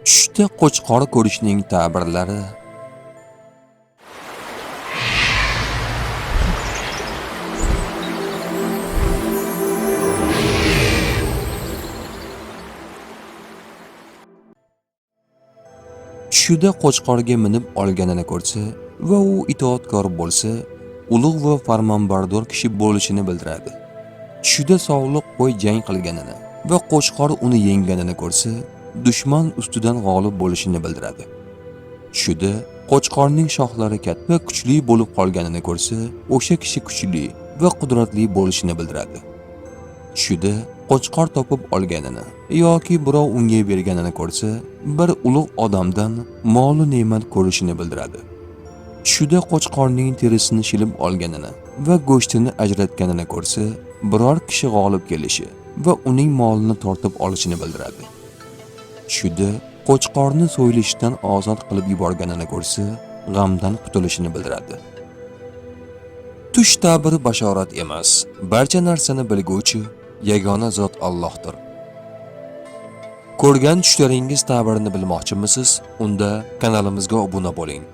Tushda qo'chqor ko'rishning ta'birlari. Tushida qo'chqorga minib olganini ko'rsa va u itoatkor bo'lsa, ulug' va farmonbardor kishi bo'lishini bildiradi. Tushida sog'liq qo'y jang qilganini va qo'chqor uni yengganini ko'rsa, dushman ustidan g'olib bo'lishini bildiradi. Tushida qo'chqorning shoxlari katta va kuchli bo'lib qolganini ko'rsa, o'sha kishi kuchli va qudratli bo'lishini bildiradi. Tushida qo'chqor topib olganini yoki birov unga berganini ko'rsa, bir ulug' odamdan mol-u ne'mat ko'rishini bildiradi. Tushida qo'chqorning terisini shilib olganini va go'shtini ajratganini ko'rsa, biror kishi g'olib kelishi va uning molini tortib olishini bildiradi. Tushida qo'chqorni so'yilishdan ozod qilib yuborganini ko'rsa, g'amdan qutulishini bildiradi. Tush ta'biri bashorat emas, barcha narsani bilguvchi yagona zot Allohdir. Ko'rgan tushlaringiz ta'birini bilmoqchimisiz? Unda kanalimizga obuna bo'ling.